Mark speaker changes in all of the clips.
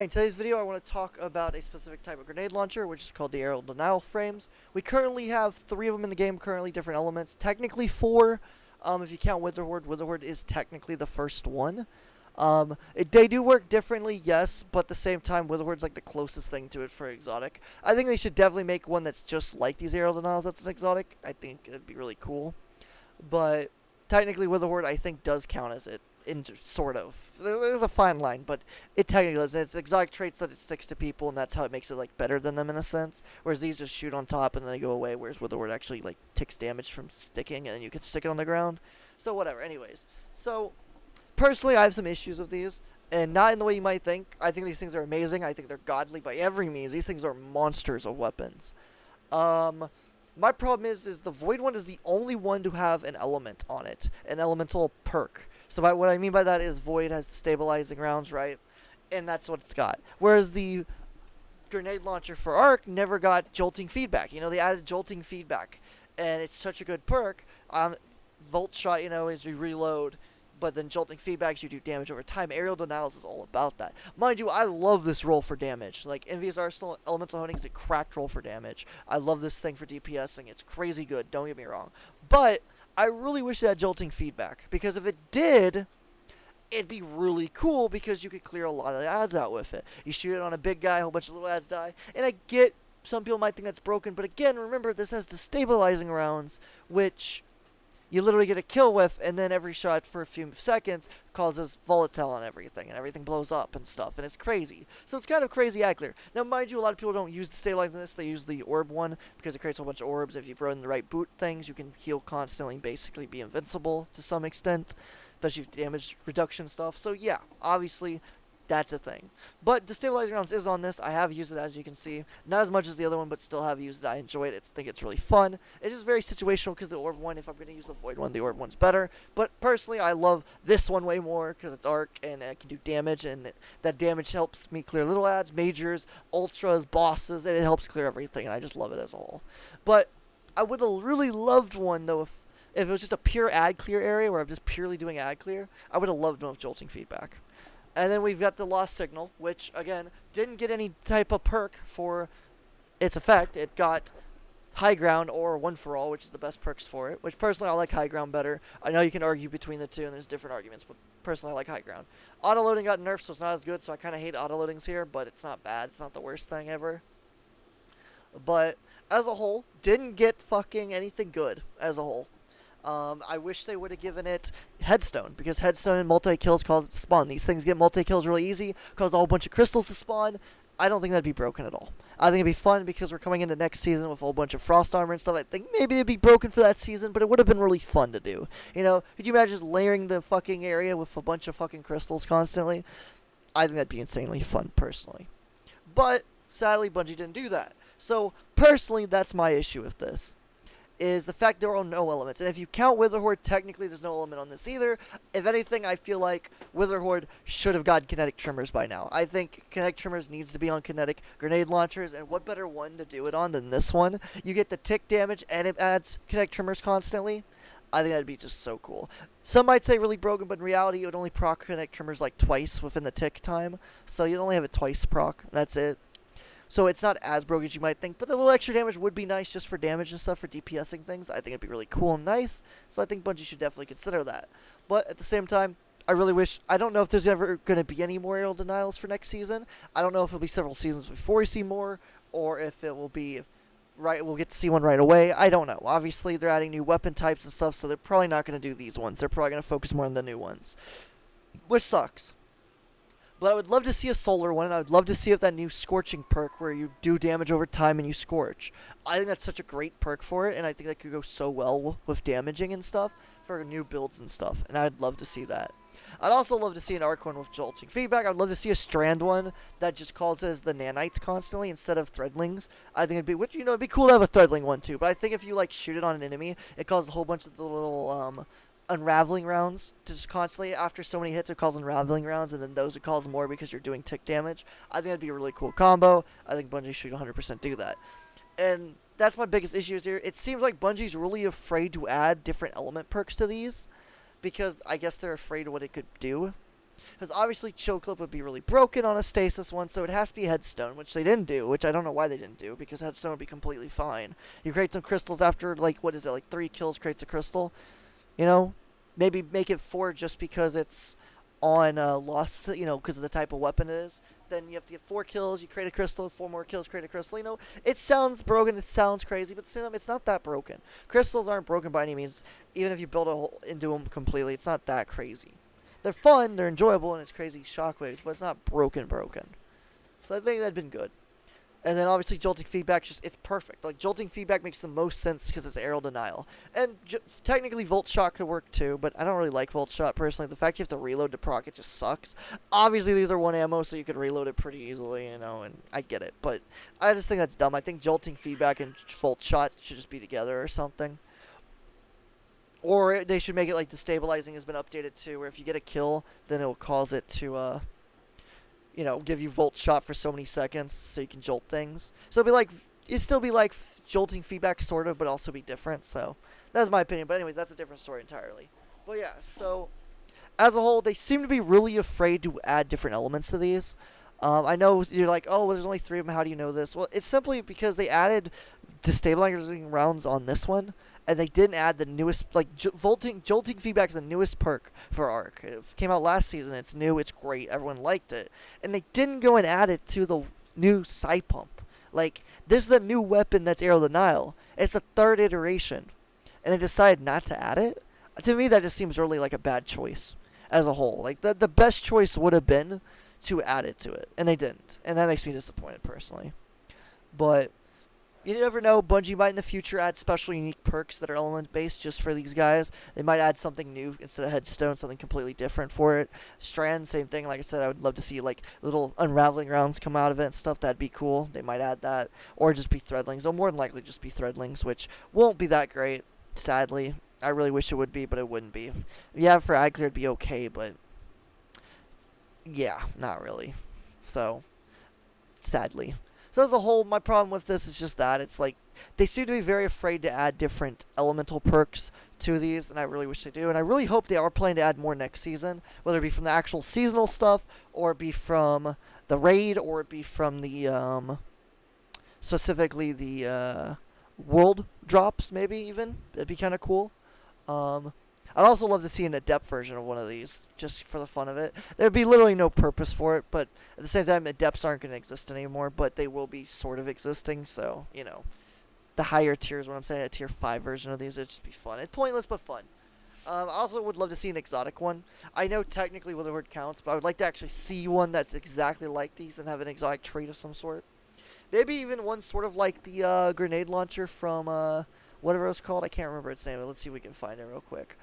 Speaker 1: In today's video, I want to talk about a specific type of grenade launcher, which is called the aerial denial frames. We currently have 3 of them in the game, currently different elements. Technically 4, if you count Witherhoard. Witherhoard is technically the first one. They do work differently, yes, but at the same time, Witherhoard's like the closest thing to it for exotic. I think they should definitely make one that's just like these aerial denials that's an exotic. I think it'd be really cool. But technically, Witherhoard, I think, does count as it. Sort of. There's a fine line, but it technically is. It's exotic traits that it sticks to people, and that's how it makes it like better than them in a sense. Whereas these just shoot on top and then they go away. Whereas Witherhoard actually like takes damage from sticking, and then you can stick it on the ground. So whatever. Anyways, so personally, I have some issues with these, and not in the way you might think. I think these things are amazing. I think they're godly by every means. These things are monsters of weapons. Um, my problem is the Void one is the only one to have an element on it, an elemental perk. So what I mean by that is Void has stabilizing rounds, right? And that's what it's got. Whereas the grenade launcher for Arc never got jolting feedback. They added jolting feedback, and it's such a good perk. Volt shot, is you reload, but then jolting feedbacks, you do damage over time. Aerial denials is all about that. Mind you, I love this roll for damage. Like, Envious Arsenal, Elemental Honing is a cracked roll for damage. I love this thing for DPSing. It's crazy good, don't get me wrong. But I really wish it had jolting feedback, because if it did, it'd be really cool because you could clear a lot of the ads out with it. You shoot it on a big guy, a whole bunch of little ads die. And I get some people might think that's broken, but again, remember, this has the stabilizing rounds, which you literally get a kill with, and then every shot for a few seconds causes volatile on everything, and everything blows up and stuff, and it's crazy. So it's kind of crazy ad clear. Now, mind you, a lot of people don't use the stabilizing this, they use the orb one, because it creates a whole bunch of orbs. If you throw in the right boot things, you can heal constantly and basically be invincible to some extent, especially if damage reduction stuff. So yeah, obviously, that's a thing. But the stabilizing rounds is on this. I have used it, as you can see. Not as much as the other one, but still have used it. I enjoy it. I think it's really fun. It's just very situational because the orb one, if I'm going to use the void one, the orb one's better. But personally, I love this one way more because it's arc and it can do damage, and that damage helps me clear little ads, majors, ultras, bosses, and it helps clear everything, and I just love it as a whole. But I would have really loved one, though, if it was just a pure ad clear area where I'm just purely doing ad clear. I would have loved one with jolting feedback. And then we've got the Lost Signal, which, again, didn't get any type of perk for its effect. It got High Ground or One for All, which is the best perks for it, which personally I like High Ground better. I know you can argue between the two, and there's different arguments, but personally I like High Ground. Autoloading got nerfed, so it's not as good, so I kind of hate autoloadings here, but it's not bad. It's not the worst thing ever. But as a whole, didn't get fucking anything good as a whole. I wish they would have given it Headstone, because Headstone and multi-kills cause it to spawn. These things get multi-kills really easy, cause a whole bunch of crystals to spawn. I don't think that'd be broken at all. I think it'd be fun because we're coming into next season with a whole bunch of frost armor and stuff. I think maybe it'd be broken for that season, but it would have been really fun to do. Could you imagine just layering the fucking area with a bunch of fucking crystals constantly? I think that'd be insanely fun, personally. But, sadly, Bungie didn't do that. So, personally, that's my issue with this, is the fact there are no elements. And if you count Witherhoard, technically there's no element on this either. If anything, I feel like Witherhoard should have gotten kinetic trimmers by now. I think kinetic trimmers needs to be on kinetic grenade launchers, and what better one to do it on than this one? You get the tick damage, and it adds kinetic trimmers constantly. I think that'd be just so cool. Some might say really broken, but in reality, it would only proc kinetic trimmers like twice within the tick time. So you'd only have it twice proc. That's it. So it's not as broke as you might think, but the little extra damage would be nice just for damage and stuff, for DPSing things. I think it'd be really cool and nice, so I think Bungie should definitely consider that. But at the same time, I really wish, I don't know if there's ever going to be any more aerial denials for next season. I don't know if it'll be several seasons before we see more, or if it will be, right, we'll get to see one right away. I don't know. Obviously, they're adding new weapon types and stuff, so they're probably not going to do these ones. They're probably going to focus more on the new ones, which sucks. But I would love to see a solar one, and I would love to see if that new scorching perk where you do damage over time and you scorch. I think that's such a great perk for it, and I think that could go so well with damaging and stuff for new builds and stuff, and I'd love to see that. I'd also love to see an arc one with jolting feedback. I'd love to see a strand one that just causes the nanites constantly instead of threadlings. I think it'd be cool to have a threadling one too, but I think if you shoot it on an enemy, it causes a whole bunch of the little unraveling rounds to just constantly, after so many hits, it calls unraveling rounds, and then those it calls more because you're doing tick damage. I think that'd be a really cool combo. I think Bungie should 100% do that. And that's my biggest issue here. It seems like Bungie's really afraid to add different element perks to these, because I guess they're afraid of what it could do. Because obviously Chill Clip would be really broken on a stasis one, so it'd have to be Headstone, which they didn't do, which I don't know why they didn't do, because Headstone would be completely fine. You create some crystals after, like, what is it, like 3 kills creates a crystal, you know? Maybe make it 4 just because it's on lost, because of the type of weapon it is. Then you have to get 4 kills, you create a crystal, 4 more kills, create a crystal. It sounds broken, it sounds crazy, but at the same time, it's not that broken. Crystals aren't broken by any means, even if you build a hole into them completely. It's not that crazy. They're fun, they're enjoyable, and it's crazy shockwaves, but it's not broken. So I think that'd been good. And then obviously jolting feedback, it's perfect. Like, jolting feedback makes the most sense because it's aerial denial. And technically Volt Shot could work too, but I don't really like Volt Shot personally. The fact you have to reload to proc it just sucks. Obviously these are 1 ammo, so you could reload it pretty easily, and I get it. But I just think that's dumb. I think jolting feedback and Volt Shot should just be together or something. Or they should make it like destabilizing has been updated too, where if you get a kill, then it will cause it to, give you Volt Shot for so many seconds so you can jolt things. So it'd still be like jolting feedback sort of, but also be different. So that's my opinion. But anyways, that's a different story entirely. But yeah, so as a whole, they seem to be really afraid to add different elements to these. I know you're like, oh, well, there's only 3 of them. How do you know this? Well, it's simply because they added destabilizing rounds on this one, and they didn't add the newest, like, jolting feedback is the newest perk for Arc. It came out last season. It's new. It's great. Everyone liked it. And they didn't go and add it to the new Psy Pump. Like, this is the new weapon that's Aerial Denial. It's the 3rd iteration. And they decided not to add it? To me, that just seems really like a bad choice as a whole. Like, the best choice would have been to add it to it. And they didn't. And that makes me disappointed, personally. But you never know. Bungie might in the future add special unique perks that are element-based just for these guys. They might add something new instead of Headstone, something completely different for it. Strand, same thing. Like I said, I would love to see like little unraveling rounds come out of it and stuff. That'd be cool. They might add that. Or just be Threadlings. They'll more than likely just be Threadlings, which won't be that great, sadly. I really wish it would be, but it wouldn't be. Yeah, for ad clear it'd be okay, but yeah, not really. So, sadly. So as a whole, my problem with this is just that. It's like, they seem to be very afraid to add different elemental perks to these, and I really wish they do. And I really hope they are planning to add more next season, whether it be from the actual seasonal stuff, or it be from the raid, or it be from the, specifically the, world drops, maybe, even. That'd be kind of cool. I'd also love to see an adept version of one of these, just for the fun of it. There'd be literally no purpose for it, but at the same time, adepts aren't going to exist anymore, but they will be sort of existing, so, the higher tiers, what I'm saying, a tier 5 version of these, it'd just be fun. It's pointless, but fun. I also would love to see an exotic one. I know technically Witherhoard counts, but I would like to actually see one that's exactly like these and have an exotic trait of some sort. Maybe even one sort of like the grenade launcher from whatever it's called. I can't remember its name, but let's see if we can find it real quick.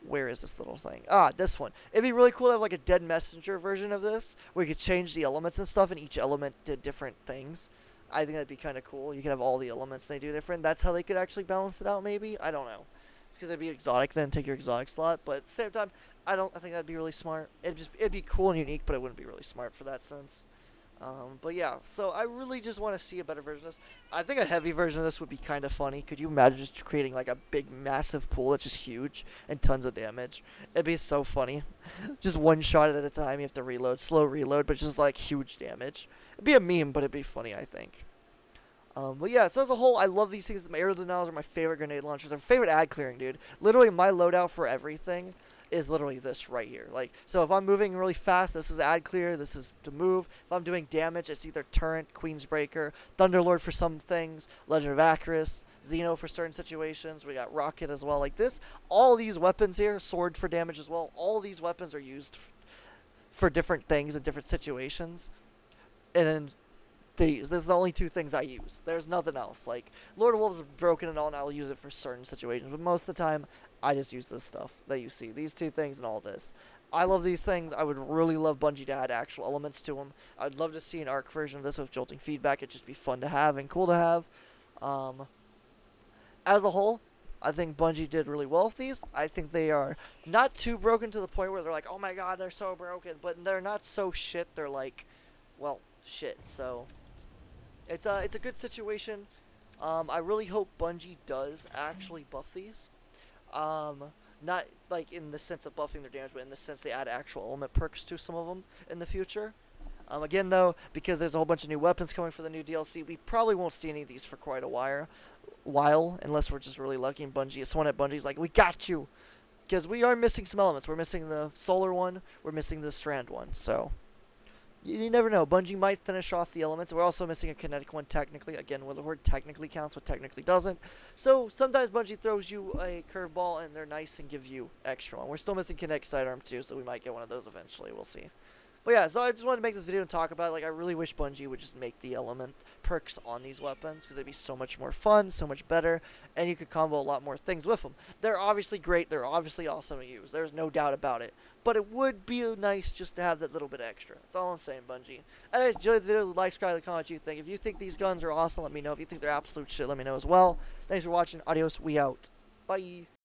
Speaker 1: Where is this little thing? Ah, this one. It'd be really cool to have like a Dead Messenger version of this, where you could change the elements and stuff, and each element did different things. I think that'd be kind of cool. You could have all the elements and they do different. That's how they could actually balance it out, maybe? I don't know. Because it'd be exotic, then take your exotic slot. But at the same time, I think that'd be really smart. It'd be cool and unique, but it wouldn't be really smart for that sense. But yeah, so I really just want to see a better version of this. I think a heavy version of this would be kind of funny. Could you imagine just creating like a big, massive pool that's just huge and tons of damage? It'd be so funny. Just one shot at a time, you have to reload, slow reload, but just like huge damage. It'd be a meme, but it'd be funny, I think. But yeah, so as a whole, I love these things. My aerial denials are my favorite grenade launchers. They're favorite ad clearing, dude. Literally, my loadout for everything is literally this right here. Like, so if I'm moving really fast, this is ad clear, this is to move. If I'm doing damage, it's either Turret, Queensbreaker, Thunderlord for some things, Legend of Acris, Xeno for certain situations. We got Rocket as well. Like this, all these weapons here, Sword for damage as well. All these weapons are used for different things in different situations. And then these are the only 2 things I use. There's nothing else. Like, Lord of Wolves is broken and all, and I'll use it for certain situations. But most of the time, I just use this stuff that you see. These 2 things and all this. I love these things. I would really love Bungie to add actual elements to them. I'd love to see an ARC version of this with jolting feedback. It'd just be fun to have and cool to have. As a whole, I think Bungie did really well with these. I think they are not too broken to the point where they're like, oh my god, they're so broken. But they're not so shit. They're like, well, shit. So it's a good situation. I really hope Bungie does actually buff these. Not like in the sense of buffing their damage, but in the sense they add actual element perks to some of them in the future. Again, though, because there's a whole bunch of new weapons coming for the new DLC, we probably won't see any of these for quite a while, unless we're just really lucky and Bungie, someone at Bungie's like, we got you! Because we are missing some elements. We're missing the solar one, we're missing the strand one, so you never know. Bungie might finish off the elements. We're also missing a kinetic one technically. Again, where the word technically counts, but technically doesn't. So sometimes Bungie throws you a curveball and they're nice and give you extra one. We're still missing kinetic sidearm too, so we might get one of those eventually. We'll see. But yeah, so I just wanted to make this video and talk about it. Like, I really wish Bungie would just make the element perks on these weapons, because they'd be so much more fun, so much better, and you could combo a lot more things with them. They're obviously great, they're obviously awesome to use, there's no doubt about it. But it would be nice just to have that little bit extra. That's all I'm saying, Bungie. Anyways, enjoy the video, like, subscribe, comment what you think. If you think these guns are awesome, let me know. If you think they're absolute shit, let me know as well. Thanks for watching. Adios. We out. Bye.